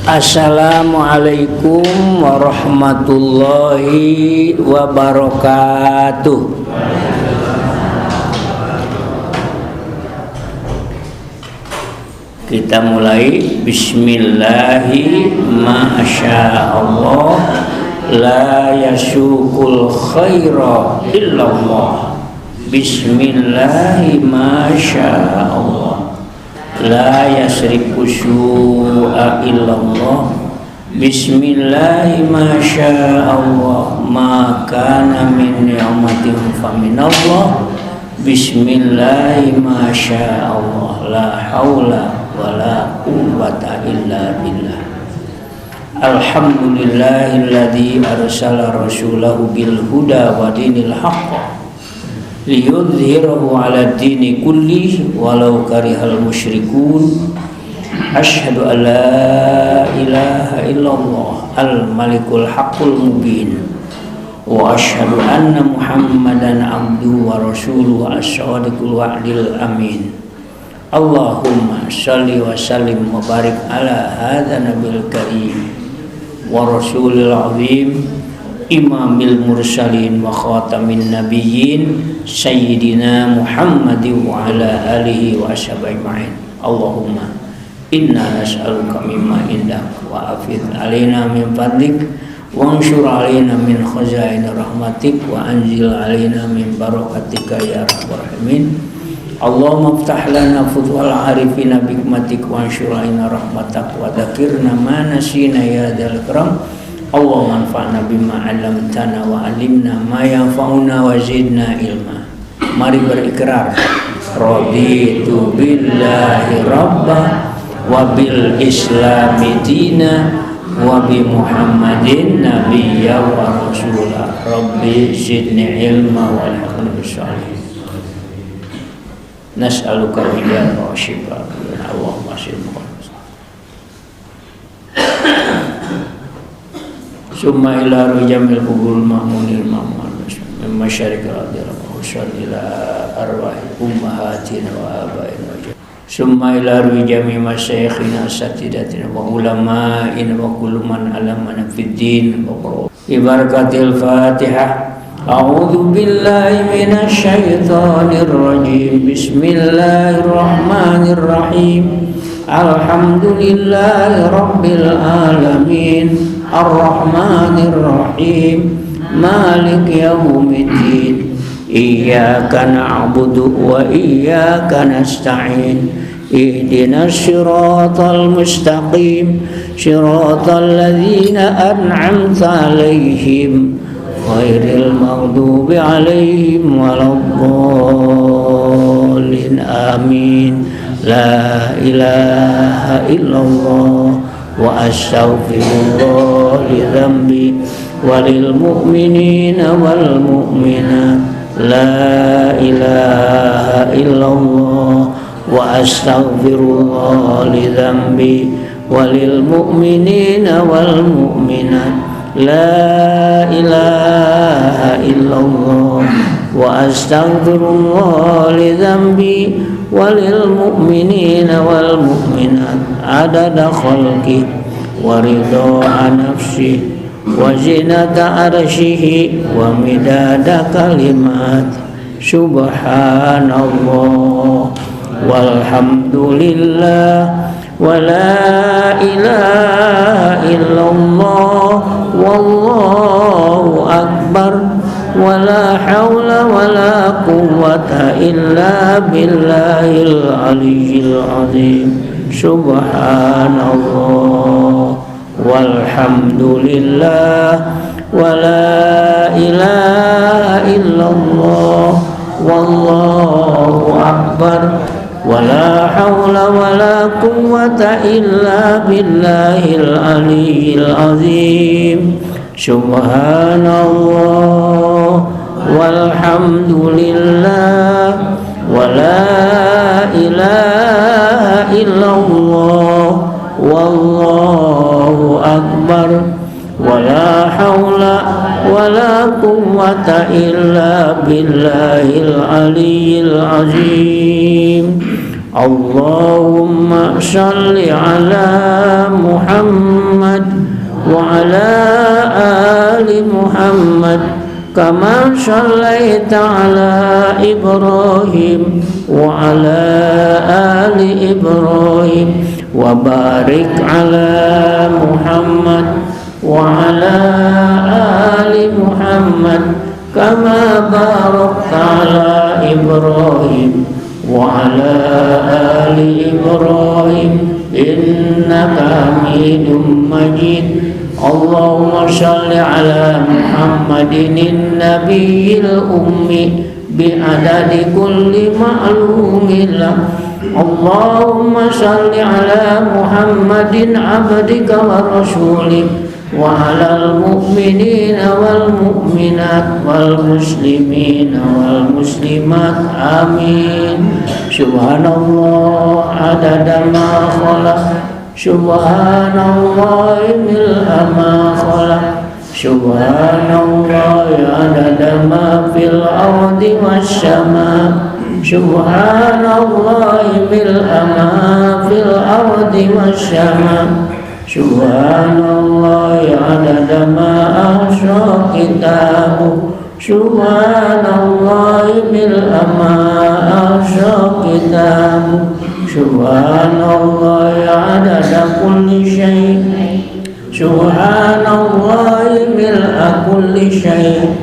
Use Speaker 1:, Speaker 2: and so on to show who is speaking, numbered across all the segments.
Speaker 1: Assalamualaikum warahmatullahi wabarakatuh. Kita mulai. Bismillahi ma'asya'allah, la yasukul khaira illallah. Bismillahi ma'asya'allah, la yasriku su'a illallah. Bismillahi masya'allah, ma kana min ni'matin faminallah. Bismillahi masya'allah, la hawla wa la quwwata illa billah. Alhamdulillahilladzi arsala rasulahu bil huda wa dinil haqq liyudhhirahu ala dini kulli walau karihal musyrikun. Asyhadu an la ilaha illallah al malikul haqqul mubin wa asyhadu anna muhammadan abduhu wa rasuluhu as-sadiqul wa'dil amin. Allahumma shalli wa sallim wa barik ala hadza nabil karim wa rasulil azim imamil mursalin wa khatamin nabiyyin sayyidina Muhammadin wa ala alihi wa ashabihi ajma'in. Allahumma inna nas'aluka mimma indak wa afid alaina min fadlik wa anshur alaina min khazain rahmatik wa anzil alaina min barakatika ya rabbal alamin. Allahumma iftah lana futuhal arifina bikmatik wa anshur alaina rahmatak wa dzakirna ma nasina ya dzal karam. Allahumma anfa'na bima 'allamtana wa 'allimna ma yanfa'una wa zidna ilma. Mari berikrar, raditu billahi rabba wa bil islami dina wa bi muhammadin nabiyya wa rasulah. Rabbi zidni ilma wa alhiqni bish-shalihin. Nas'aluka al-hidayah wa shifa. Allahumma salli. Summa ila rujamil kubul ma'munil ma'mun min masyarikil ardi wa ila arwahi ummahatina wa abaina wa jami'in. Summa ila rujami masyayikhina satidatina wa ulama'ina wa kullu man alamana fid din wa ibarakatil Fatihah. A'udzu billahi minasy syaithanir rajim. Bismillahirrahmanirrahim. Alhamdulillahi rabbil alamin. Ar-Rahmanir Rahim, Malik Yaumiddin. Iyyaka na'budu wa iyyaka nasta'in. Ihdinas siratal mustaqim, siratal ladzina an'amta 'alaihim ghairil maghdubi 'alaihim waladdallin. Amin. La ilaha illallah wa astaghfirullah li dzambi walil mu'minina wal mu'minat. La ilaha illallah wa astaghfirullah li dzambi walil mu'minina wal mu'minat. La ilaha illallah wa astaghfirullah li dzambi walil mu'minina wal mu'minat. Adada khalqi wa ridha nafsi wa zinata arsyihi wa midada kalimat. Subhanallah walhamdulillah wa la ilaha illallah wallahu akbar wa la hawla wa la quwwata illa billahil aliyyil azim. Subhanallah walhamdulillah wa la ilaha illallah wallahu akbar wa la hawla wa la quwwata illa billahil aliyyil azim. Subhanallah walhamdulillah wa la ilaha illallah wallahu akbar wa la hawla wa la quwwata illa billahil aliyyil azim. Allahumma shalli ala Muhammad wa ala ali Muhammad kama shallaita ala Ibrahim wa ala ali Ibrahim wa barik ala Muhammad wa ala ali Muhammad kama barakta ala Ibrahim wa ala ali Ibrahim innaka Hamidum Majid. Allahumma shalli ala Muhammadin nabiyil ummi bi'adadi kulli ma'lumin lah. Allahumma shalli ala Muhammadin abdika wa rasulik wa alal mu'minina wal mu'minat wal muslimina wal muslimat amin. Subhanallah adada ma khalaq, subhanallah mil'a ma khalaq, subhanallah adada ma fil ardi wassama, subhanallah mil'a ma fil ardi wassama, subhanallah adada ma ahsa kitabu, subhanallah mil'a ma ahsa kitabu, subhanallah adada kulli syai', subhanallah mil'a kulli syai',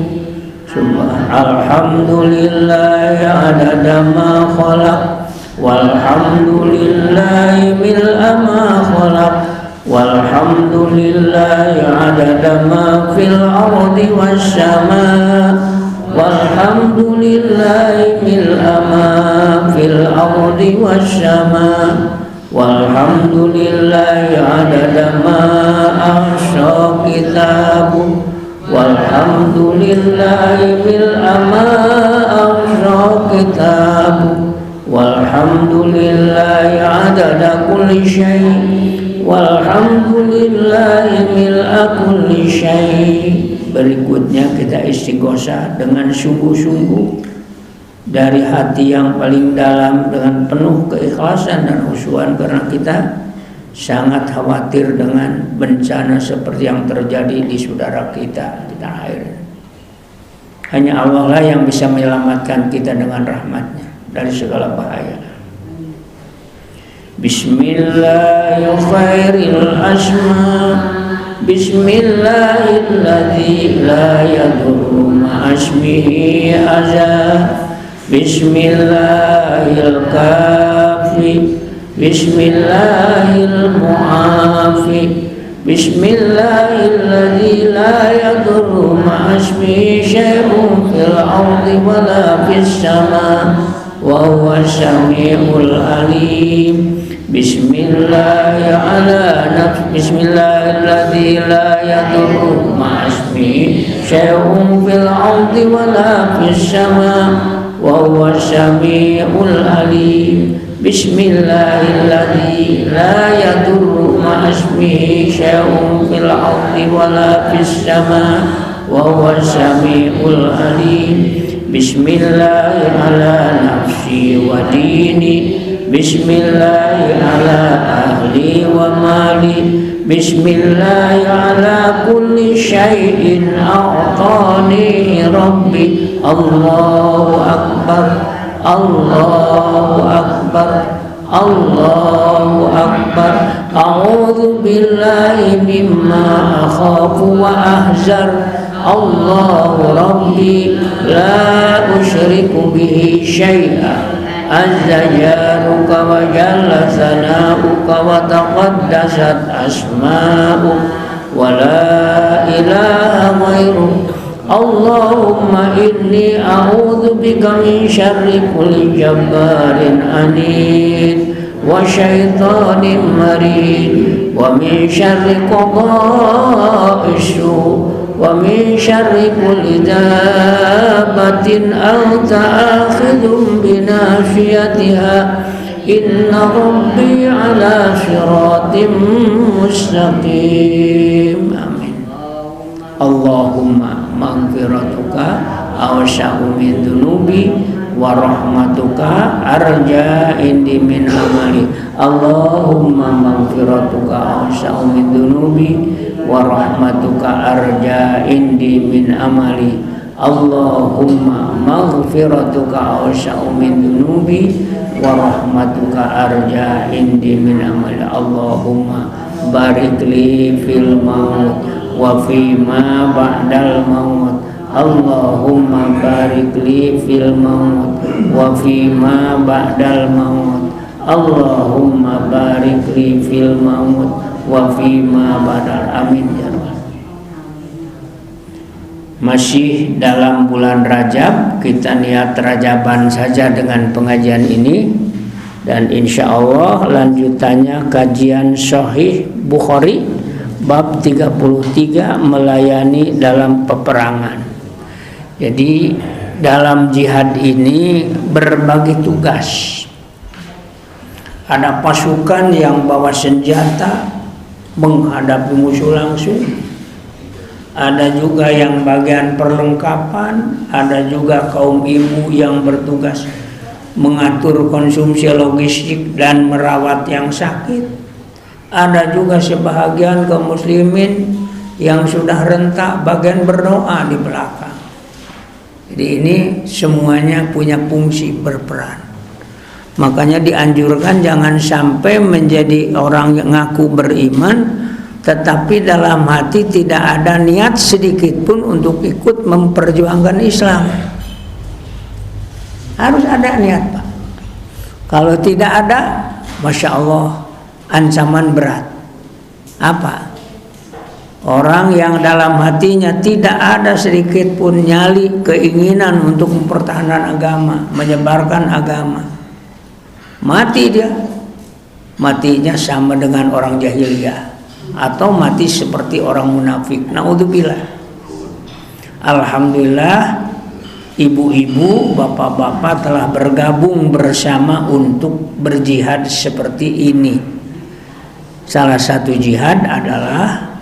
Speaker 1: alhamdulillah adada ma khalaq, walhamdulillah mil'a ma khalaq, walhamdulillah adada ma fil ardi wassama, walhamdulillah mil'a ma fil ardi wassama, walhamdulillah adada ma ahsa kitabu, walhamdulillah mil'a ma ahsa kitabu, walhamdulillah adada kulli syai', walhamdulillah mil'a kulli syai'. Berikutnya kita istighosah dengan sungguh-sungguh dari hati yang paling dalam dengan penuh keikhlasan dan khusyuan, karena kita sangat khawatir dengan bencana seperti yang terjadi di saudara kita di tanah air. Hanya Allah lah yang bisa menyelamatkan kita dengan rahmatnya dari segala bahaya. Bismillahirrahmanirrahim. Bismillahilladzi la yadurru ma'asmihi azza. Bismillahil kafi, bismillahil mu'afi, bismillahilladzi la yadurru ma'asmihi syai'un fil ardi wala fis sama wa huwa samiul alim. Bismillahilladzi la yadurru ma'asmihi syai'un fil ardi wala fis sama wa huwa samiul alim. Bismillahilladzi la yadurru ma'asmihi syai'un fil ardi wala fis sama wa huwa samiul alim. Bismillahi ala nafsi wa dini, bismillahi ala ahli wa mali, bismillahi ala kulli syai'in a'tani rabbi. Allahu akbar, Allahu akbar, Allahu akbar. A'udzu billahi mimma akhafu wa ahzar. Allahu rabbi la usyriku bihi syai'an. Azza jaruka wa jalla sana'uka wa taqaddasat asma'uk wa la ilaha ghairuk. Allahumma inni a'udzu bika min syarri kulli jabbarin anid wa syaitanin marid wa min syarri qada'is su' wa min syarri kulli dabbatin anta akhidhum binasiyatiha. Inna rabbi ala siratim mustaqim. Amin. Allahumma maghfiratuka awsa'u min dunubi wa rahmatuka arja indi min amali. Allahumma maghfiratuka awsa'u min dunubi wa rahmatuka arja indi min amali. Allahumma maghfiratuka awsa'u min dunubi wa rahmatuka arja indi min amali. Allahumma barik li fil maut wa fi ma ba'dal maut. Allahumma barik li fil maut wa fi ma ba'dal maut. Allahumma barik li fil maut wa fi ma ba'dal. Amin ya rabbal. Masih dalam bulan Rajab, kita niat Rajaban saja dengan pengajian ini, dan insya Allah lanjutannya kajian Sahih Bukhari bab 33 melayani dalam peperangan. Jadi dalam jihad ini berbagi tugas. Ada pasukan yang bawa senjata menghadapi musuh langsung. Ada juga yang bagian perlengkapan, ada juga kaum ibu yang bertugas mengatur konsumsi logistik dan merawat yang sakit. Ada juga sebahagian kaum muslimin yang sudah rentak bagian berdoa di belakang. Jadi ini semuanya punya fungsi berperan. Makanya dianjurkan jangan sampai menjadi orang yang ngaku beriman tetapi dalam hati tidak ada niat sedikit pun untuk ikut memperjuangkan Islam. Harus ada niat, Pak. Kalau tidak ada, Masya Allah, ancaman berat. Apa? Orang yang dalam hatinya tidak ada sedikit pun nyali keinginan untuk mempertahankan agama, menyebarkan agama, mati dia. Matinya sama dengan orang jahiliyah, atau mati seperti orang munafik. Naudzubillah. Alhamdulillah, ibu-ibu, bapak-bapak telah bergabung bersama untuk berjihad seperti ini. Salah satu jihad adalah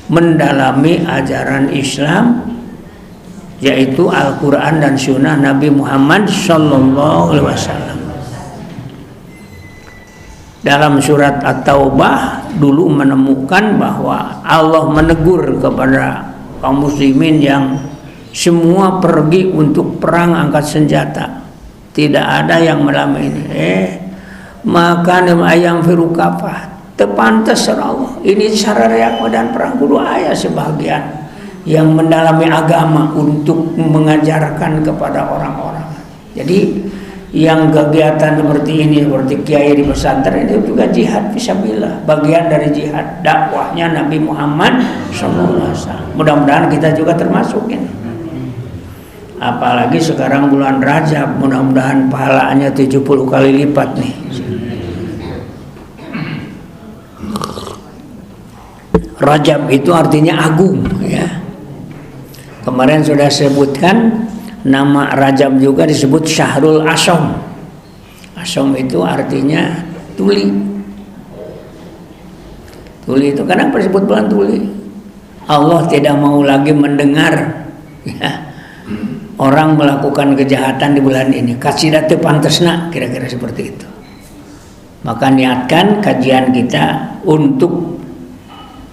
Speaker 1: mendalami ajaran Islam, yaitu Al-Quran dan Sunnah Nabi Muhammad SAW. Dalam surat At-Taubah dulu menemukan bahwa Allah menegur kepada kaum muslimin yang semua pergi untuk perang angkat senjata. Tidak ada yang melamai ini. Maka ayam firu kafah. Tepantas Allah. Ini cara dan perang kudu ayat sebagian yang mendalami agama untuk mengajarkan kepada orang-orang. Jadi yang kegiatan seperti ini, seperti kiai di pesantren, itu juga jihad fisabilillah, bagian dari jihad dakwahnya Nabi Muhammad SAW. Mudah-mudahan kita juga termasuk ini. Apalagi sekarang bulan Rajab, mudah-mudahan pahalanya 70 kali lipat nih. Rajab itu artinya agung, ya. Kemarin sudah sebutkan nama Rajab juga disebut Syahrul Asham. Asham itu artinya tuli. Tuli itu kenapa disebut bulan tuli? Allah tidak mau lagi mendengar, ya, orang melakukan kejahatan di bulan ini. Kasidatu pantesna, kira-kira seperti itu. Maka niatkan kajian kita untuk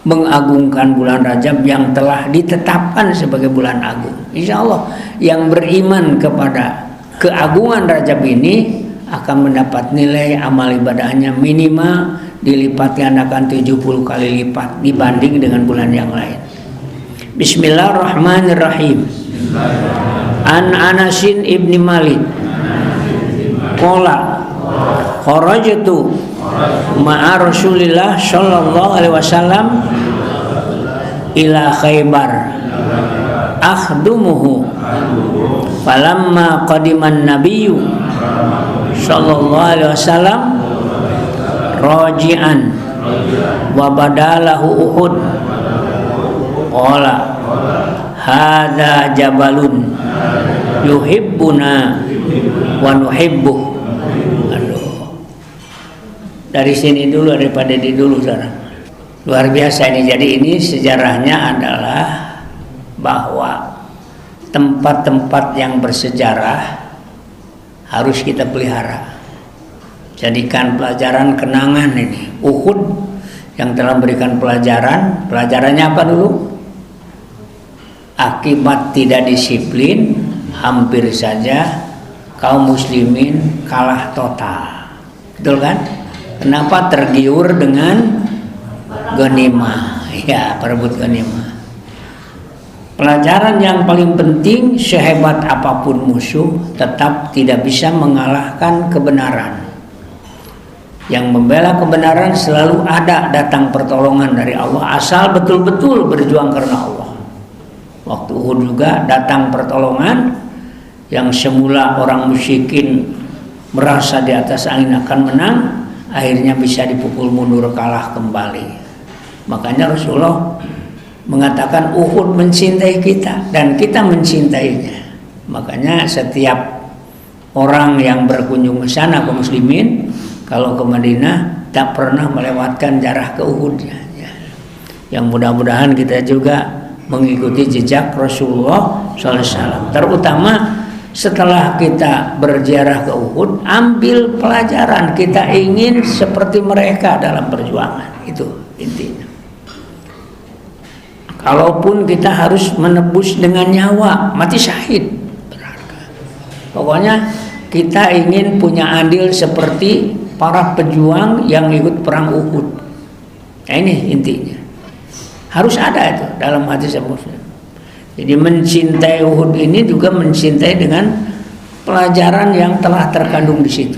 Speaker 1: mengagungkan bulan Rajab yang telah ditetapkan sebagai bulan agung. Insya Allah yang beriman kepada keagungan Rajab ini akan mendapat nilai amal ibadahnya minimal dilipat gandakan 70 kali lipat dibanding dengan bulan yang lain. Bismillahirrahmanirrahim. An Anasin ibni Malik qala kharajtu ma'a Rasulillah sallallahu alaihi wasallam ila Khaybar akhdumuhu falamma qadiman nabiyyu sallallahu alaihi wasallam raji'an wa badalahu Uhud qala hadza jabalun yuhibbuna wa nuhibbuh. Dari sini dulu daripada di dulu sekarang. Luar biasa ini. Jadi ini sejarahnya adalah bahwa tempat-tempat yang bersejarah harus kita pelihara. Jadikan pelajaran kenangan ini. Uhud yang telah memberikan pelajaran. Pelajarannya apa dulu? Akibat tidak disiplin, hampir saja kaum muslimin kalah total. Betul kan? Kenapa? Tergiur dengan ghanimah. Ya, perebut ghanimah. Pelajaran yang paling penting, sehebat apapun musuh tetap tidak bisa mengalahkan kebenaran. Yang membela kebenaran selalu ada datang pertolongan dari Allah, asal betul-betul berjuang karena Allah. Waktu Uhud juga datang pertolongan, yang semula orang musyrikin merasa di atas angin akan menang, akhirnya bisa dipukul mundur, kalah kembali. Makanya Rasulullah mengatakan Uhud mencintai kita dan kita mencintainya. Makanya setiap orang yang berkunjung ke sana, kaum muslimin, kalau ke Madinah tak pernah melewatkan jarah ke Uhud. Yang mudah-mudahan kita juga mengikuti jejak Rasulullah SAW. Terutama setelah kita berziarah ke Uhud, ambil pelajaran, kita ingin seperti mereka dalam perjuangan. Itu intinya. Kalaupun kita harus menebus dengan nyawa, mati syahid berharga. Pokoknya kita ingin punya andil seperti para pejuang yang ikut perang Uhud. Nah, ini intinya. Harus ada itu dalam hati seorang muslim. Jadi mencintai Uhud ini juga mencintai dengan pelajaran yang telah terkandung di situ.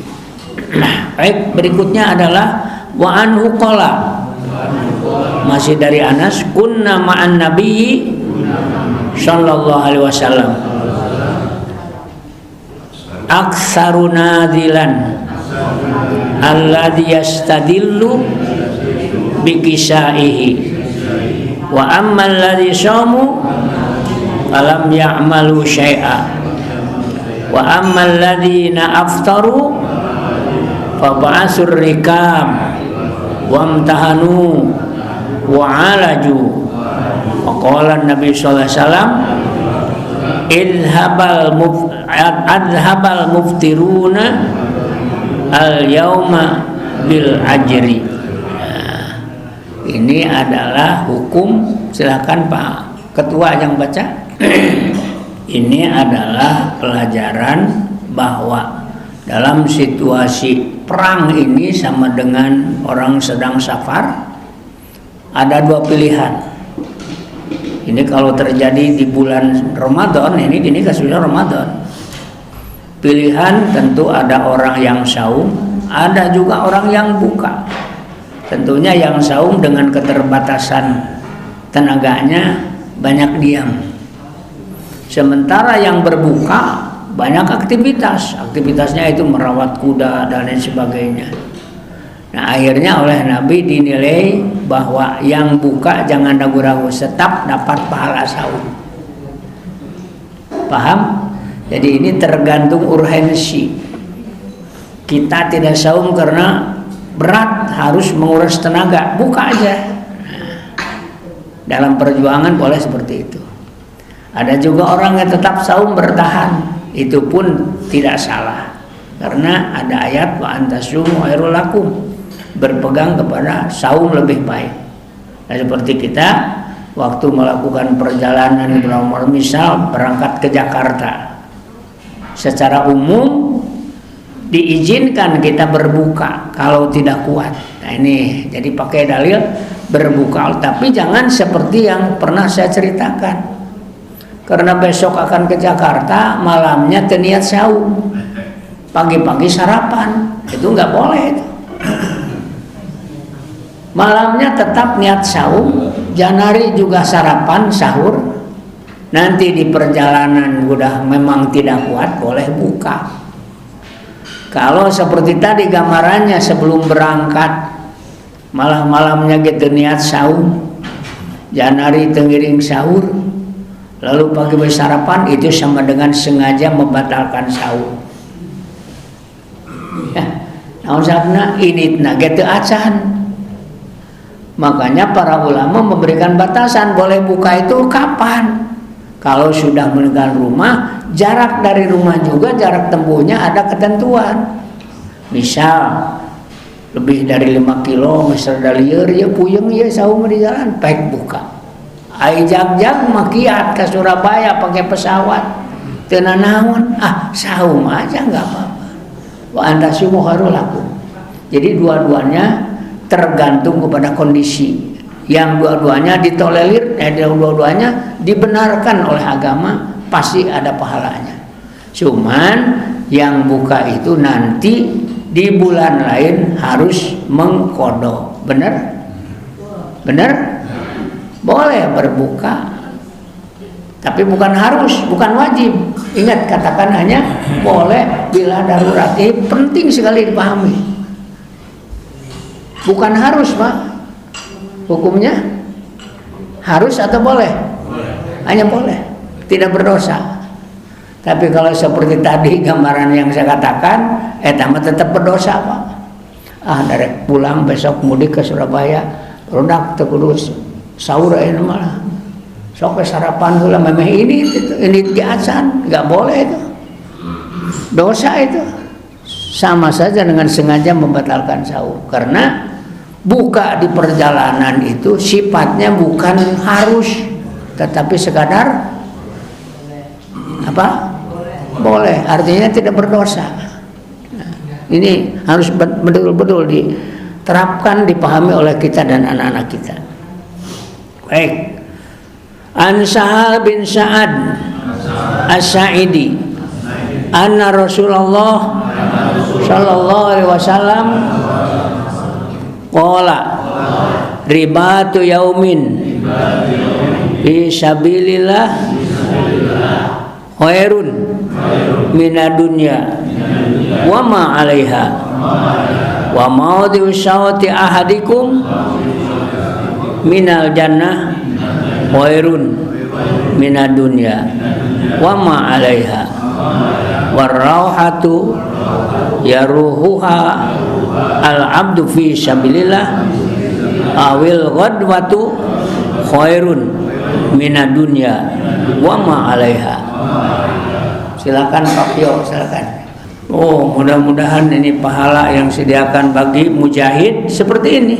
Speaker 1: Baik, berikutnya adalah wa anhu qala. Masih dari Anas, kunna ma'an nabiyyi sallallahu alaihi wasallam aktsaru nadilan alladhi yastadillu bikisaihi wa amma alladhi shamu falam ya'malu syai'a wa amma alladhina aftaru fa ba'asur rikam wa amtahanu wa alaju. Wa qala Nabi sallallahu alaihi wasallam adhabal muftiruna al yauma bil ajri. Ini adalah hukum, silakan Pak Ketua yang baca. Ini adalah pelajaran bahwa dalam situasi perang ini sama dengan orang sedang safar, ada dua pilihan. Ini kalau terjadi di bulan Ramadan, ini kasusnya Ramadan. Pilihan tentu ada orang yang saum, ada juga orang yang buka. Tentunya yang saum dengan keterbatasan tenaganya banyak diam. Sementara yang berbuka banyak aktivitas. Aktivitasnya itu merawat kuda dan lain sebagainya. Nah, akhirnya oleh Nabi dinilai bahwa yang buka jangan ragu-ragu, tetap dapat pahala saum. Paham? Jadi ini tergantung urgensi. Kita tidak saum karena berat, harus menguras tenaga, buka aja. Dalam perjuangan boleh seperti itu. Ada juga orang yang tetap saum bertahan, itu pun tidak salah, karena ada ayat wa antasumu khairul lakum, berpegang kepada saum lebih baik. Nah, seperti kita waktu melakukan perjalanan berumur, misal berangkat ke Jakarta, secara umum diizinkan kita berbuka kalau tidak kuat. Nah, ini jadi pakai dalil berbuka, tapi jangan seperti yang pernah saya ceritakan. Karena besok akan ke Jakarta, malamnya niat saum, pagi-pagi sarapan, itu nggak boleh itu. Malamnya tetap niat saum, janari juga sarapan sahur. Nanti di perjalanan udah memang tidak kuat, boleh buka. Kalau seperti tadi gambarannya, sebelum berangkat malam-malamnya gitu niat saum, janari tengiring sahur, lalu pagi bersarapan, itu sama dengan sengaja membatalkan sahur. Ya, nah usahana ini gitu acan. Makanya para ulama memberikan batasan, boleh buka itu kapan? Kalau sudah meninggalkan rumah, jarak dari rumah juga jarak tempuhnya ada ketentuan. Misal lebih dari 5 kilo misal dari ya puyeng ya saum di jalan baik buka. Ai jag-jag makiat ke Surabaya pakai pesawat. Teu naon, saum aja enggak apa-apa. Wa antasumu khairul lakum. Jadi dua-duanya tergantung kepada kondisi. Yang dua-duanya ditolerir, dua-duanya dibenarkan oleh agama, pasti ada pahalanya. Cuman yang buka itu nanti di bulan lain harus mengqadha. Benar? Benar? Boleh berbuka, tapi bukan harus, bukan wajib. Ingat, katakan hanya boleh bila darurat. Ini penting sekali dipahami. Bukan harus, Pak. Hukumnya harus atau boleh? Hanya boleh, tidak berdosa. Tapi kalau seperti tadi gambaran yang saya katakan, tamat tetap berdosa, Pak. Dari pulang besok mudik ke Surabaya, produk terkudus sahur ini malah. Sok sarapan gula memeh ini diacan, nggak boleh itu. Dosa itu. Sama saja dengan sengaja membatalkan sahur, karena buka di perjalanan itu sifatnya bukan harus, tetapi sekadar apa? Boleh, artinya tidak berdosa. Nah, ini harus betul-betul diterapkan, dipahami oleh kita dan anak-anak kita. Baik. An Sahal bin Sa'ad As-Sa'idi anna Rasulullah sallallahu alaihi wasallam qala ribatu yaumin fi sabilillah khairun minad dunya wa ma 'alaiha wa maudhi'u syawti ahadikum minal jannah khairun minad dunya wa ma 'alaiha warauhatu yaruhuha al-abdu fi sabilillah awil ghadwatu khairun minad dunya wa ma 'alaiha. Silakan Pak Pio, silakan. Mudah-mudahan ini pahala yang disediakan bagi mujahid seperti ini.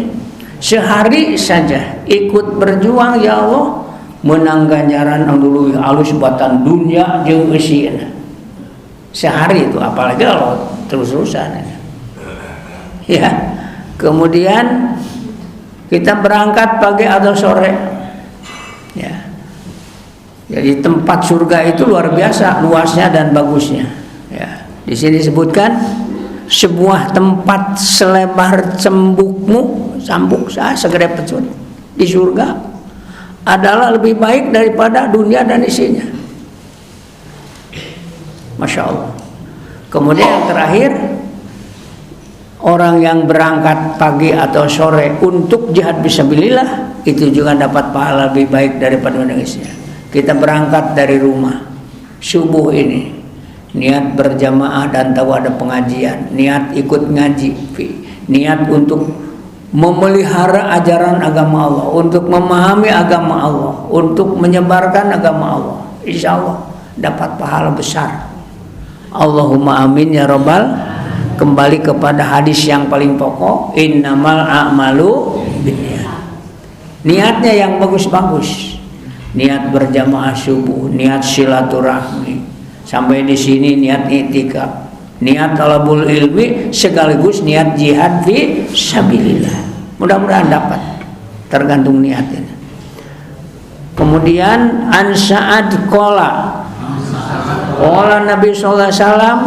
Speaker 1: Sehari saja ikut berjuang, ya Allah, menang ganjaran anu alus batan dunia jeung eusieuna. Sehari itu, apalagi kalau terus-terusan. Ya. Kemudian kita berangkat pagi atau sore. Ya. Jadi tempat surga itu luar biasa luasnya dan bagusnya. Ya. Di sini disebutkan sebuah tempat selebar cambuk segede pecut di surga adalah lebih baik daripada dunia dan isinya. Masya Allah. Kemudian yang terakhir, orang yang berangkat pagi atau sore untuk jihad fisabilillah itu juga dapat pahala lebih baik daripada Indonesia. Kita berangkat dari rumah subuh ini, niat berjamaah dan tahu ada pengajian, niat ikut ngaji, niat untuk memelihara ajaran agama Allah, untuk memahami agama Allah, untuk menyebarkan agama Allah. Insya Allah dapat pahala besar. Allahumma amin ya robbal. Kembali kepada hadis yang paling pokok, innamal a'malu binniyat. Niatnya yang bagus-bagus, niat berjamaah subuh, niat silaturahmi, sampai di sini niat i'tikaf, niat talabul ilmi, sekaligus niat jihad fi sabilillah. Mudah-mudahan dapat, tergantung niatnya. Kemudian an Sa'ad qala Nabi sallallahu alaihi wasallam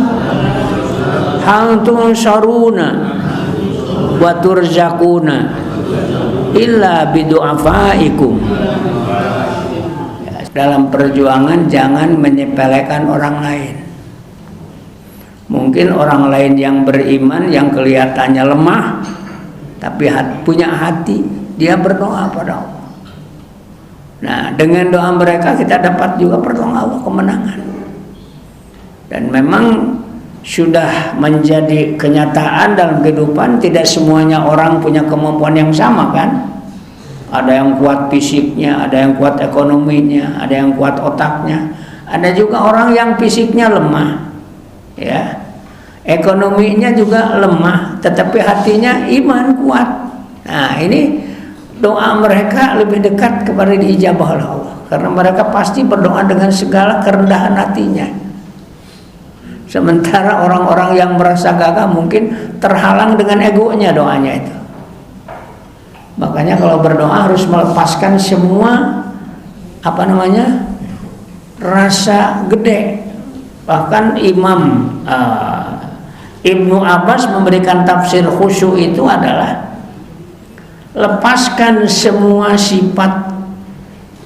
Speaker 1: hantun saruna wa turzakuna illa bidu'afaikum. Dalam perjuangan jangan menyepelekan orang lain. Mungkin orang lain yang beriman, yang kelihatannya lemah, tapi punya hati, dia berdoa pada Allah. Nah, dengan doa mereka kita dapat juga pertolongan Allah, kemenangan. Dan memang sudah menjadi kenyataan dalam kehidupan, tidak semuanya orang punya kemampuan yang sama kan. Ada yang kuat fisiknya, ada yang kuat ekonominya, ada yang kuat otaknya. Ada juga orang yang fisiknya lemah, ya, ekonominya juga lemah, tetapi hatinya iman kuat. Nah, ini doa mereka lebih dekat kepada diijabah oleh Allah, karena mereka pasti berdoa dengan segala kerendahan hatinya. Sementara orang-orang yang merasa gagah mungkin terhalang dengan egonya doanya itu. Makanya kalau berdoa harus melepaskan semua rasa gede. Bahkan Imam Ibnu Abbas memberikan tafsir khusyuk itu adalah lepaskan semua sifat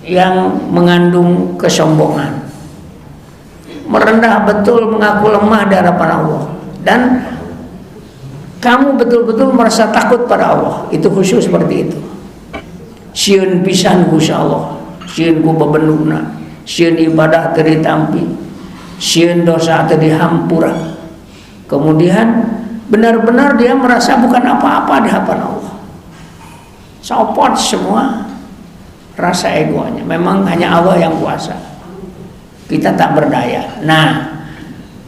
Speaker 1: yang mengandung kesombongan, merendah betul, mengaku lemah di hadapan Allah, dan kamu betul-betul merasa takut pada Allah. Itu khusyuk seperti itu. Sieun pisan Gusti Allah, sieun ku bebenukna, sieun ibadah teu ditampi, sieun dosa teu dihampura. Kemudian benar-benar dia merasa bukan apa-apa di hadapan Allah. Sopot semua rasa egonya. Memang hanya Allah yang kuasa. Kita tak berdaya. Nah,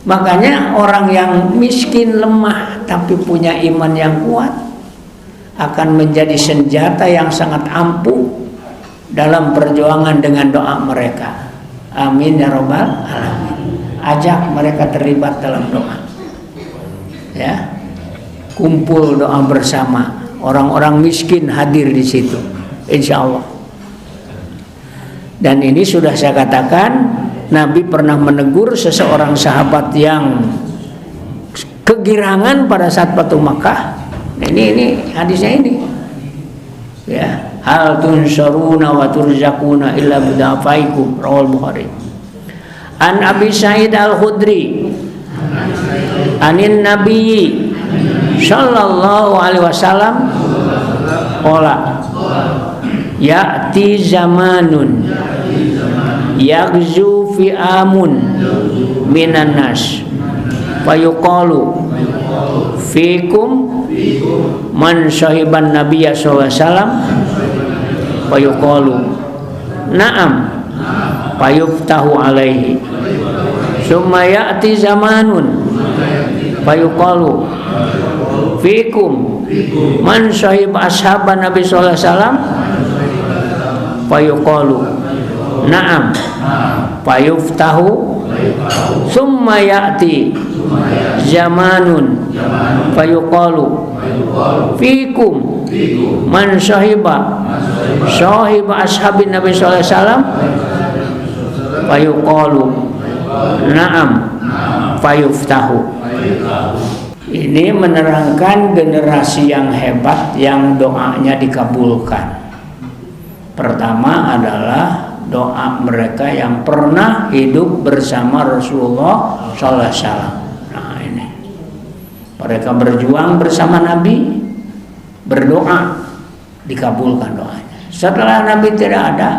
Speaker 1: makanya orang yang miskin lemah tapi punya iman yang kuat akan menjadi senjata yang sangat ampuh dalam perjuangan dengan doa mereka. Amin ya rabbal alamin. Ajak mereka terlibat dalam doa, ya, kumpul doa bersama. Orang-orang miskin hadir di situ, insya Allah. Dan ini sudah saya katakan, Nabi pernah menegur seseorang sahabat yang kegirangan pada saat Fatu Makkah. Ini hadisnya ini. Ya, hal tunsaruna wa turzaquna illa bidafaikum, rawal Bukhari. An Abi Sa'id Al-Khudri anin Nabi sallallahu alaihi wasallam qala ya'ti zamanun yaghzu fi'amun minan nas fayuqalu fikum man sahiban nabiyya sallallahu alaihi wasallam fayuqalu na'am fayuftahu alaihi summa ya'ti zamanun fayuqalu fikum man sahib ashaban nabi sallallahu alaihi wasallam fayuqalu na'am fayuftahu summa ya'ti zamanun fayuqalu fikum man sahiba ashabin nabi sallallahu alaihi wasallam fayuqalu na'am fayuftahu. Ini menerangkan generasi yang hebat yang doanya dikabulkan. Pertama adalah doa mereka yang pernah hidup bersama Rasulullah sallallahu alaihi wasallam. Nah, ini mereka berjuang bersama Nabi, berdoa, dikabulkan doanya. Setelah Nabi tidak ada,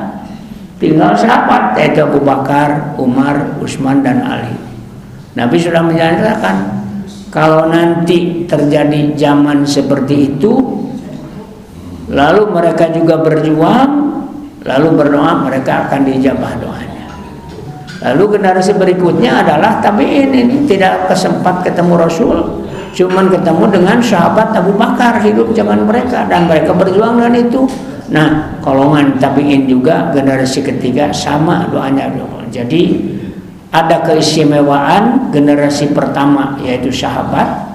Speaker 1: tinggal sahabat, yaitu Abu Bakar, Umar, Utsman dan Ali. Nabi sudah menyatakan, kalau nanti terjadi zaman seperti itu, lalu mereka juga berjuang, lalu berdoa, mereka akan dijabah doanya. Lalu generasi berikutnya adalah tabi'in. Ini tidak kesempat ketemu Rasul, cuman ketemu dengan sahabat Abu Bakar hidup zaman mereka, dan mereka berjuang dengan itu. Nah, golongan tabi'in juga generasi ketiga sama doanya. Jadi ada keistimewaan generasi pertama yaitu sahabat,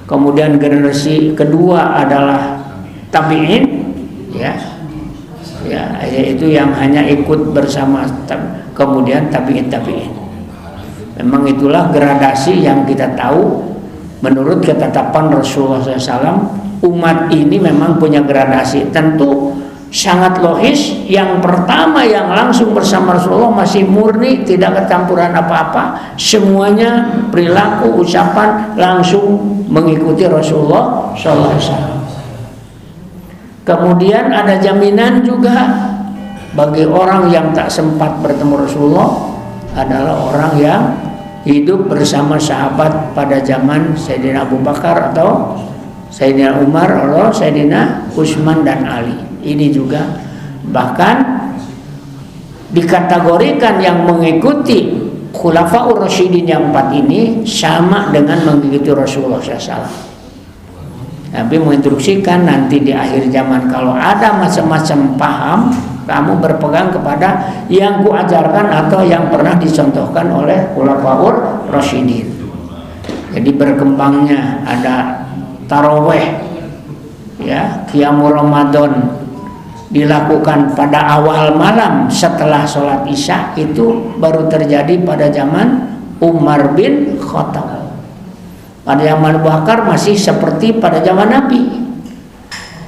Speaker 1: kemudian generasi kedua adalah tabi'in, ya, yaitu yang hanya ikut bersama, kemudian tabi'in. Memang itulah gradasi yang kita tahu menurut ketetapan Rasulullah SAW. Umat ini memang punya gradasi. Tentu sangat logis, yang pertama yang langsung bersama Rasulullah masih murni, tidak kecampuran apa-apa, semuanya perilaku, ucapan langsung mengikuti Rasulullah SAW. Kemudian ada jaminan juga bagi orang yang tak sempat bertemu Rasulullah, adalah orang yang hidup bersama sahabat pada zaman Sayyidina Abu Bakar atau Sayyidina Umar atau Sayyidina Utsman dan Ali. ini juga bahkan dikategorikan yang mengikuti Khulafaur Rasyidin yang 4 ini sama dengan mengikuti Rasulullah SAW. Nabi menginstruksikan nanti di akhir zaman kalau ada macam-macam paham, kamu berpegang kepada yang kuajarkan atau yang pernah dicontohkan oleh Khulafaur Rasyidin. Jadi berkembangnya ada taraweh, ya, qiyamul Ramadan dilakukan pada awal malam setelah sholat isya, itu baru terjadi pada zaman Umar bin Khattab. Pada zaman Abu Bakar masih seperti pada zaman Nabi.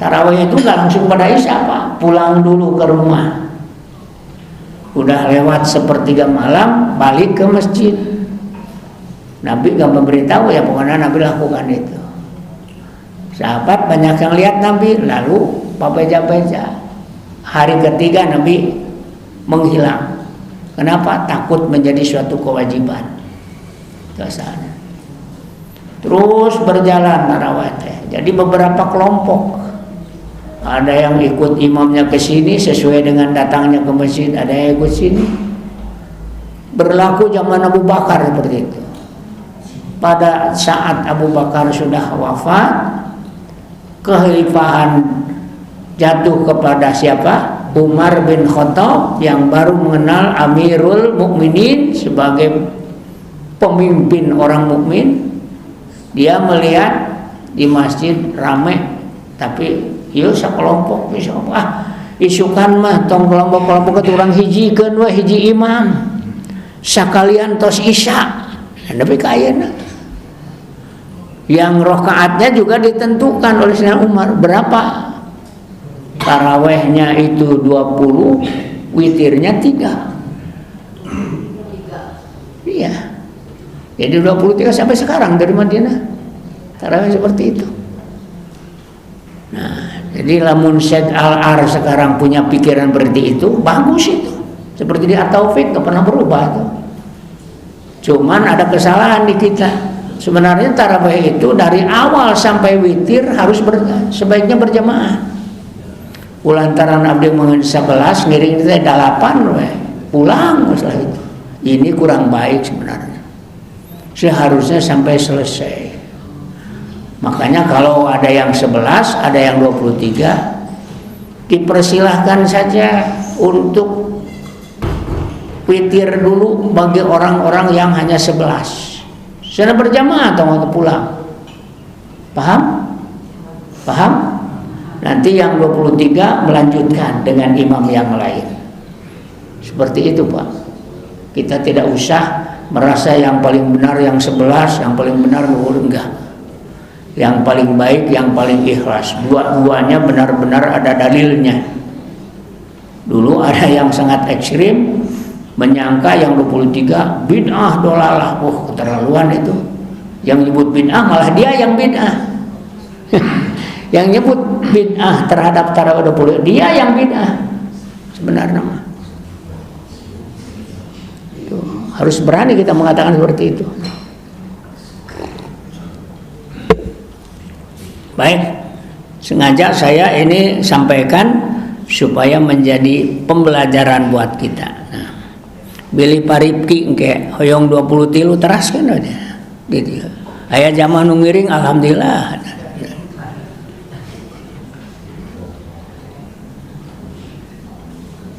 Speaker 1: Tarawih itu nggak langsung pada isya, Pak. Pulang dulu ke rumah. Udah lewat sepertiga malam, balik ke masjid. Nabi nggak memberitahu, ya pokoknya Nabi lakukan itu. Sahabat banyak yang lihat Nabi, lalu beja-beja. Hari ketiga Nabi menghilang. Kenapa? Takut menjadi suatu kewajiban. Dasarnya. Terus berjalan tarawih. Jadi beberapa kelompok. Ada yang ikut imamnya ke sini sesuai dengan datangnya ke masjid, ada yang ikut sini. Berlaku zaman Abu Bakar seperti itu. Pada saat Abu Bakar sudah wafat, kekhalifahan jatuh kepada siapa? Umar bin Khattab yang baru mengenal Amirul Mukminin sebagai pemimpin orang mukmin. Dia melihat di masjid ramai, tapi yuk sekelompok bisa isukan mah tong kelompok-kelompok keturang hijikeun we hiji imam sakalian tos isya. Tapi kayana yang rakaatnya juga ditentukan oleh Sayyidina Umar berapa. Tarawehnya itu 20, witirnya 3. Iya. Jadi 23 sampai sekarang dari Madinah. Tarawih seperti itu. Nah, jadi lamun Syekh Al-Ar sekarang punya pikiran seperti itu, bagus itu. Seperti di At-Taufik nggak pernah berubah tuh. Cuman ada kesalahan di kita. Sebenarnya tarawih itu dari awal sampai witir harus sebaiknya berjamaah. Ulantaran abdi mengen 11 ngiring itu 8 we. Pulang setelah itu. Ini kurang baik sebenarnya. Seharusnya sampai selesai. Makanya kalau ada yang 11, ada yang 23, dipersilahkan saja untuk witir dulu bagi orang-orang yang hanya 11. Sudah berjamaah atau mau pulang. Paham? Paham? Nanti yang 23 melanjutkan dengan imam yang lain. Seperti itu, Pak. Kita tidak usah merasa yang paling benar yang 11, yang paling benar enggak. Yang paling baik, yang paling ikhlas. Dua-duanya benar-benar ada dalilnya. Dulu ada yang sangat ekstrim, menyangka yang 23 bid'ah dolalah. Keterlaluan itu. Yang nyebut bid'ah malah dia yang bid'ah. Yang nyebut bid'ah terhadap tarawih 20, dia yang bid'ah. Sebenarnya mah. Harus berani kita mengatakan seperti itu. Baik, sengaja saya ini sampaikan supaya menjadi pembelajaran buat kita. Nah, Billy Paripki engke hoyong 20 tilu teraskeun aja. Gitu. Aya jamaah nu ngiring alhamdulillah.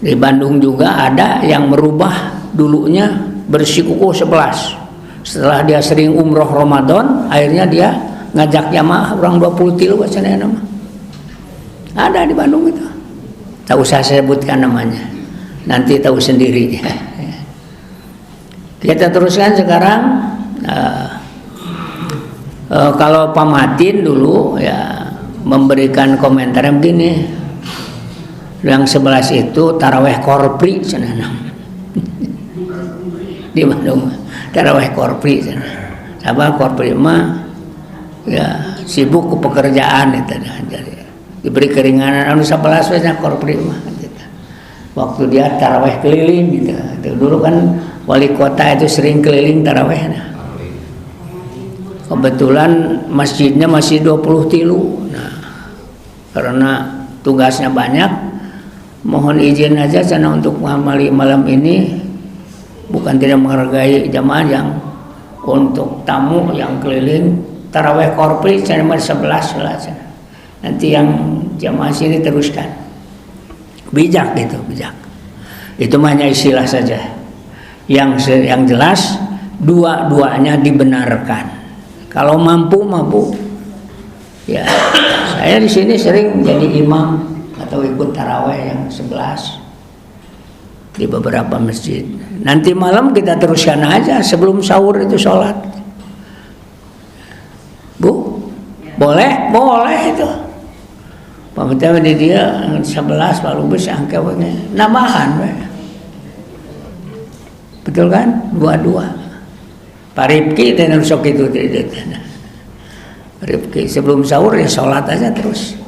Speaker 1: Di Bandung juga ada yang merubah dulunya bersikukuh 11. Setelah dia sering umroh Ramadan, akhirnya dia ngajak jamaah orang 20 tilu bacanya nama. Ada di Bandung itu. Tak usah saya sebutkan namanya. Nanti tahu sendiri. Kita teruskan sekarang. Kalau Pak Matin dulu ya memberikan komentar begini. Yang 11 itu taraweh korpri sana. Di Bandung taraweh korpri sana. Sabar korpri mah ya sibuk ke pekerjaan itu jadi diberi keringanan anu 11 we korpri mah gitu. Waktu dia taraweh keliling gitu. Dulu kan wali kota itu sering keliling tarawehnya. Kebetulan masjidnya masih 20 tilu. Nah, karena tugasnya banyak. Mohon izin aja sana untuk mengamali malam ini, bukan tidak menghargai jamaah yang untuk tamu yang keliling taraweh korpri nomor 11 lah. Nanti yang jamaah sini teruskan. Bijak gitu, bijak. Itu hanya istilah saja. Yang jelas dua-duanya dibenarkan. Kalau mampu. Ya, saya di sini sering jadi imam atau ikut taraweh yang 11 di beberapa masjid. Nanti malam kita teruskan aja sebelum sahur itu sholat. Bu, boleh itu. Pamitnya di dia 11 baru bisa angkanya namahan, betul kan? Dua. Pak Rifki dan sok itu Rifki sebelum sahur ya sholat aja terus.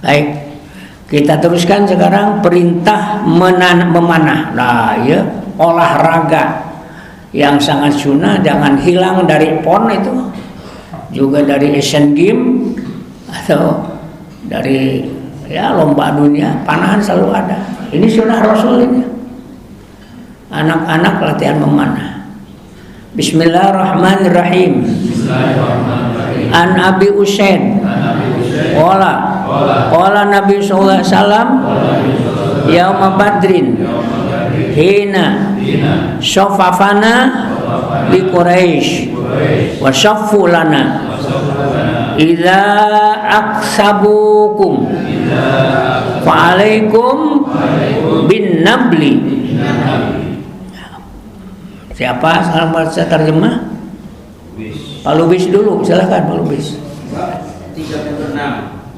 Speaker 1: Baik, kita teruskan sekarang perintah memanah. Nah, ya olahraga yang sangat sunnah, jangan hilang dari PON itu, juga dari Asian Games atau dari lomba dunia, panahan selalu ada. Ini sunnah Rasul ini. Anak-anak latihan memanah. Bismillahirrahmanirrahim. An Abi Usaid Qala Nabi sallallahu alaihi wasallam yauma Badrin hina syafafana li Quraisy wa syaffu lana idza aksabukum fa alaikum bin nabli. Siapa salah baca terjemah? Pak Lubis dulu, silakan Pak Lubis.
Speaker 2: 36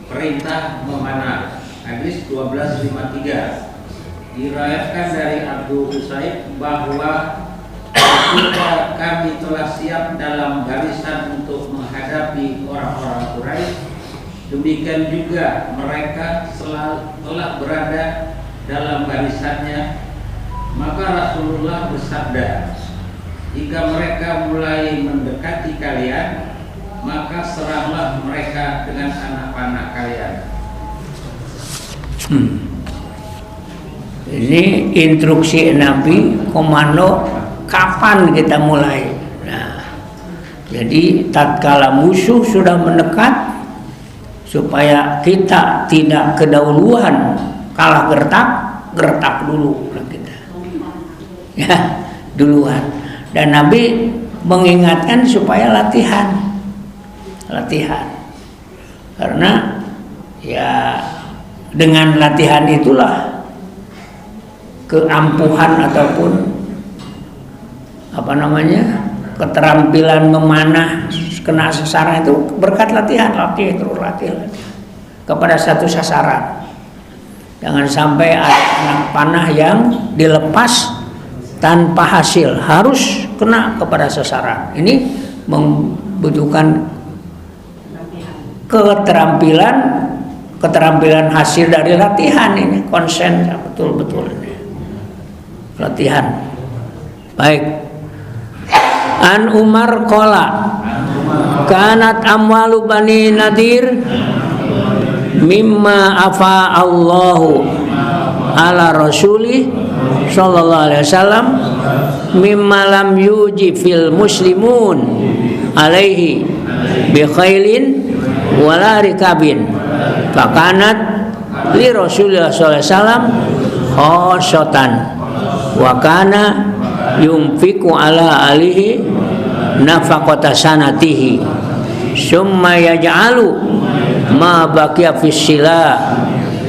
Speaker 2: perintah memanah, hadis 1253. Diriwayatkan dari Abu Usaid bahwa ketika kami telah siap dalam barisan untuk menghadapi orang-orang Quraisy, demikian juga mereka telah berada dalam barisannya. Maka Rasulullah bersabda, jika mereka mulai mendekati kalian, maka seranglah mereka dengan anak panah kalian.
Speaker 1: Ini instruksi Nabi, komando kapan kita mulai. Nah, jadi tatkala musuh sudah mendekat, supaya kita tidak kedahuluan, kalah gertak dulu kita. Ya, duluan. Dan Nabi mengingatkan supaya latihan. Karena ya dengan latihan itulah keampuhan ataupun keterampilan memanah kena sasaran itu berkat latihan kepada satu sasaran. Jangan sampai ada anak panah yang dilepas tanpa hasil, harus kena kepada sasaran. Ini membutuhkan keterampilan hasil dari latihan ini, konsen betul ini. Latihan. Baik. An Umar qala kanat amwalu bani Nadir mimma afa Allahu ala rasuli sallallahu alaihi wasallam mimma lam yuji fil muslimun alaihi bi khailin wala rikabin fakanat li Rasulillah sallallahu alaihi wasallam khosotan wa kana yumfiku ala alihi nafaqata sanatihi summa yaj'alu ma baqiya fis sila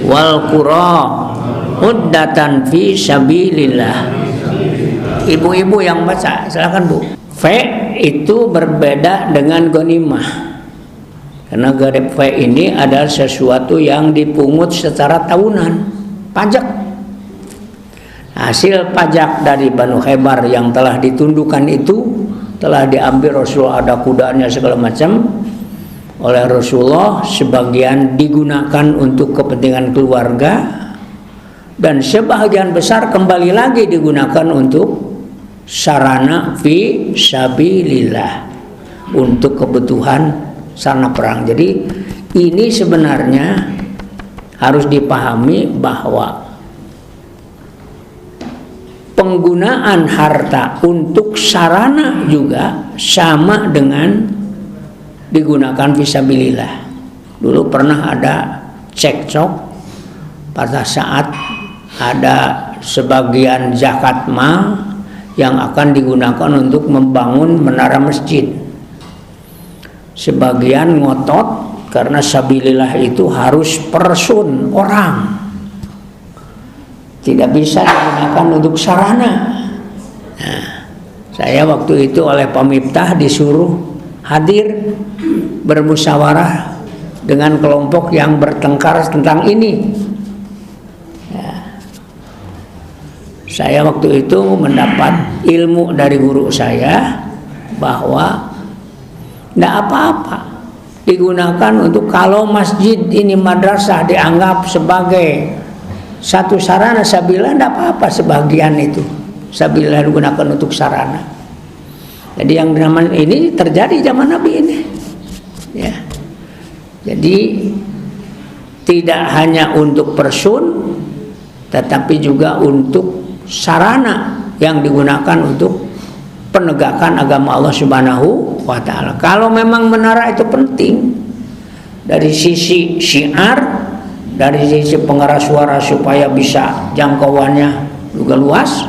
Speaker 1: wal qura uddatan fi sabilillah. Ibu-ibu yang baca, silakan Bu. Itu berbeda dengan ghanimah. Karena ini adalah sesuatu yang dipungut secara tahunan, pajak. Hasil pajak dari Banu Khaybar yang telah ditundukkan itu telah diambil Rasulullah, ada kudanya segala macam oleh Rasulullah, sebagian digunakan untuk kepentingan keluarga dan sebagian besar kembali lagi digunakan untuk sarana fi sabilillah, untuk kebutuhan sarana perang. Jadi ini sebenarnya harus dipahami bahwa penggunaan harta untuk sarana juga sama dengan digunakan fisabilillah. Dulu pernah ada cekcok pada saat ada sebagian zakat mal yang akan digunakan untuk membangun menara masjid. Sebagian ngotot karena sabilillah itu harus person orang, tidak bisa digunakan untuk sarana. Nah, saya waktu itu oleh Pemiftah disuruh hadir bermusyawarah dengan kelompok yang bertengkar tentang ini. Saya waktu itu mendapat ilmu dari guru saya bahwa tidak apa-apa digunakan untuk, kalau masjid ini madrasah dianggap sebagai satu sarana sabilillah, tidak apa-apa sebagian itu sabilillah digunakan untuk sarana. Jadi yang namanya ini terjadi zaman Nabi ini, ya. Jadi tidak hanya untuk person, tetapi juga untuk sarana yang digunakan untuk penegakan agama Allah Subhanahu wa ta'ala. Kalau memang menara itu penting dari sisi syiar, dari sisi pengeras suara supaya bisa jangkauannya juga luas,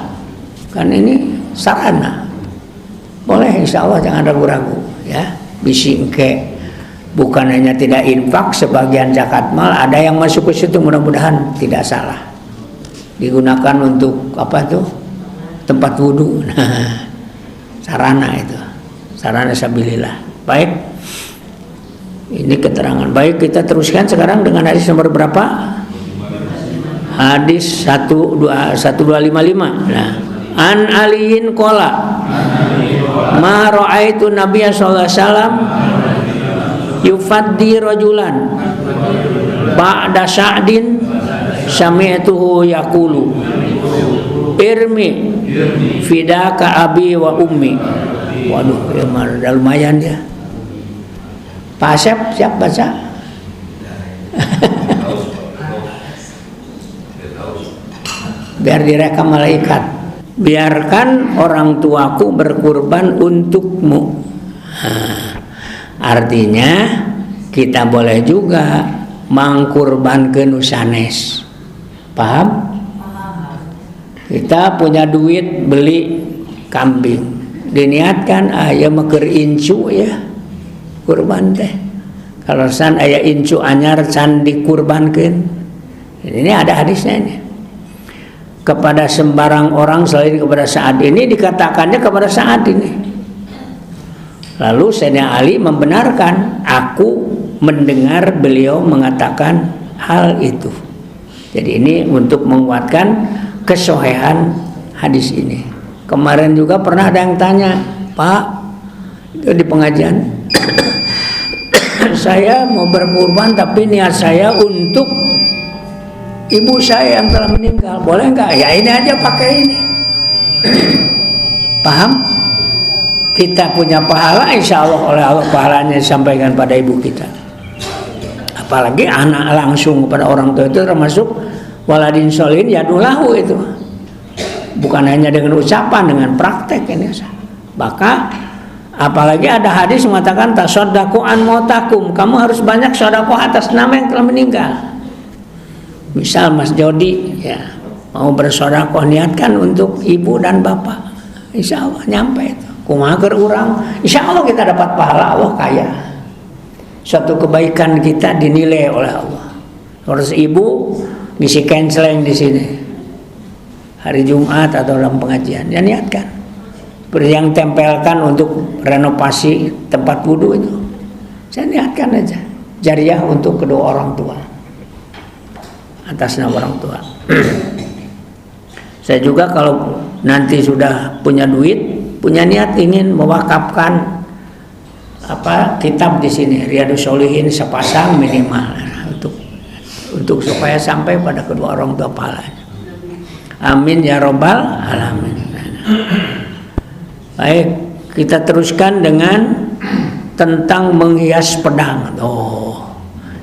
Speaker 1: kan ini sarana, boleh insya Allah, jangan ragu-ragu ya. Bisi engke bukan hanya tidak infak sebagian zakat mal, ada yang masuk ke situ, mudah-mudahan tidak salah. Digunakan untuk apa tuh? Tempat wudhu. Nah, sarana itu, sarana sabilillah. Baik, ini keterangan. Baik, kita teruskan sekarang dengan hadis nomor berapa? Hadis 1255. Nah, an aliin qala ma ra'aitu nabiyya sallallahu alaihi wasallam yufaddi rajulan ba'da sa'din sami'tuhu yaqulu irmi fidaka abi wa ummi. Waduh, ya lumayan ya. Pak Asep siap baca? Biar direkam malaikat. Biarkan orang tuaku berkurban untukmu. Artinya kita boleh juga mangkurbankeun sanes. Paham? Kita punya duit beli kambing, diniatkan aya meukeur incu ya kurban teh. Kalau san aya incu anyar can dikurbankeun. Ini ada hadisnya ini. Kepada sembarang orang selain kepada Sa'ad ini, dikatakannya kepada Sa'ad ini. Lalu Sayyidina Ali membenarkan, aku mendengar beliau mengatakan hal itu. Jadi ini untuk menguatkan kesohihan hadis ini. Kemarin juga pernah ada yang tanya, Pak, itu di pengajian, saya mau berkurban tapi niat saya untuk ibu saya yang telah meninggal, boleh nggak? Ya ini aja pakai ini. Paham? Kita punya pahala, insya Allah oleh Allah pahalanya disampaikan pada ibu kita. Apalagi anak langsung kepada orang tua itu termasuk waladin solihin yadulahu itu. Bukan hanya dengan ucapan, dengan praktek ini. Maka apalagi ada hadis mengatakan tasodaku an motakum, kamu harus banyak sodakoh atas nama yang telah meninggal. Misal Mas Jody ya mau bersodakoh, niatkan untuk ibu dan bapak, insya Allah nyampe itu. Kumaha urang, insya Allah kita dapat pahala, Allah kaya. Suatu kebaikan kita dinilai oleh Allah. Terus ibu ngisi canceling di sini hari Jumat atau dalam pengajian, ya niatkan. Seperti yang tempelkan untuk renovasi tempat wudhu itu, saya niatkan aja jariah untuk kedua orang tua, atas nama orang tua. Saya juga kalau nanti sudah punya duit, punya niat ingin mewakafkan kitab di sini Riyadhus Shalihin sepasang minimal untuk supaya sampai pada kedua orang tua pahalanya. Amin ya robbal alamin. Baik, kita teruskan dengan tentang menghias pedang.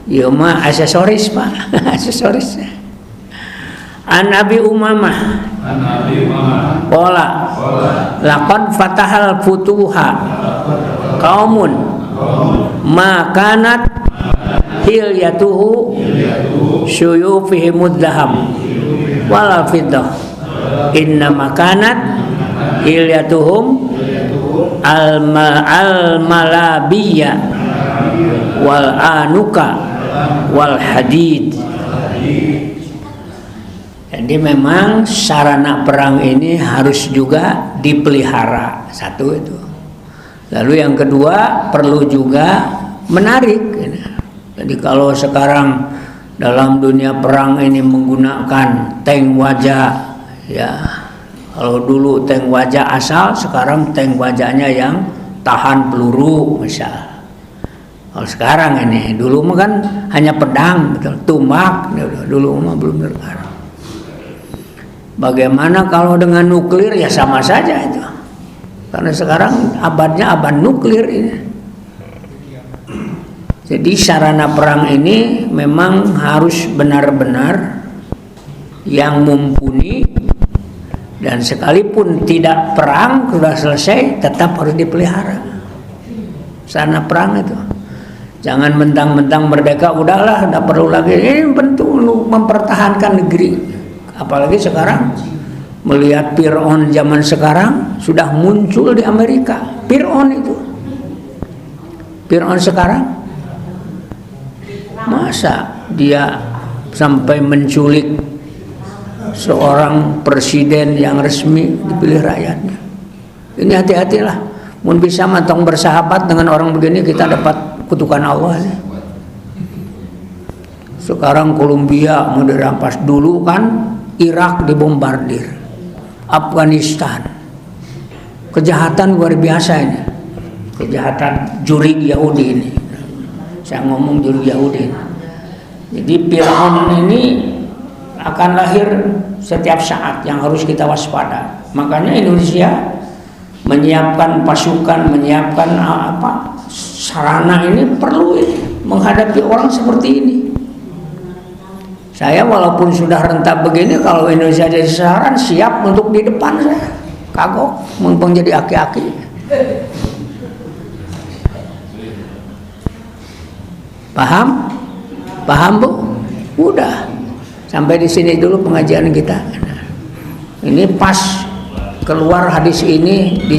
Speaker 1: Ya mah aksesoris Pak, aksesoris. An Abi Umamah qala laqad fatahal futuha qaumun ma kanat hilyatuhu syuyufihim mudhaham wala fiddah inna makanat hilyatuhum al malabiyya wal anuka wal hadid. Jadi memang sarana perang ini harus juga dipelihara, satu itu. Lalu yang kedua perlu juga menarik. Jadi kalau sekarang dalam dunia perang ini menggunakan tank wajah, ya kalau dulu tank wajah asal, sekarang tank wajahnya yang tahan peluru misal. Kalau sekarang ini, dulu mah kan hanya pedang, betul, tumbak, dulu mah belum terkara. Bagaimana kalau dengan nuklir? Ya sama saja itu. Karena sekarang abadnya abad nuklir ini. Jadi sarana perang ini memang harus benar-benar yang mumpuni, dan sekalipun tidak perang sudah selesai tetap harus dipelihara. Sarana perang itu. Jangan mentang-mentang merdeka udahlah, tidak perlu lagi. Ini penting mempertahankan negeri. Apalagi sekarang melihat Fir'aun zaman sekarang sudah muncul di Amerika. Fir'aun itu, Fir'aun sekarang, masa dia sampai menculik seorang presiden yang resmi dipilih rakyatnya. Ini hati-hatilah. Mun bisa matang bersahabat dengan orang begini, kita dapat kutukan Allah. Sekarang Kolombia mau dirampas, dulu kan Irak dibombardir, Afghanistan. Kejahatan luar biasa ini, kejahatan juri Yahudi ini. Saya ngomong juri Yahudi. Jadi Fir'aun ini akan lahir setiap saat yang harus kita waspada. Makanya Indonesia menyiapkan pasukan, menyiapkan sarana ini perlu ini, menghadapi orang seperti ini. Saya walaupun sudah renta begini, kalau Indonesia jadi sasaran, siap untuk di depan saya. Kagok, mumpung jadi aki-aki. Paham? Paham Bu? Udah. Sampai di sini dulu pengajian kita. Ini pas keluar hadis ini di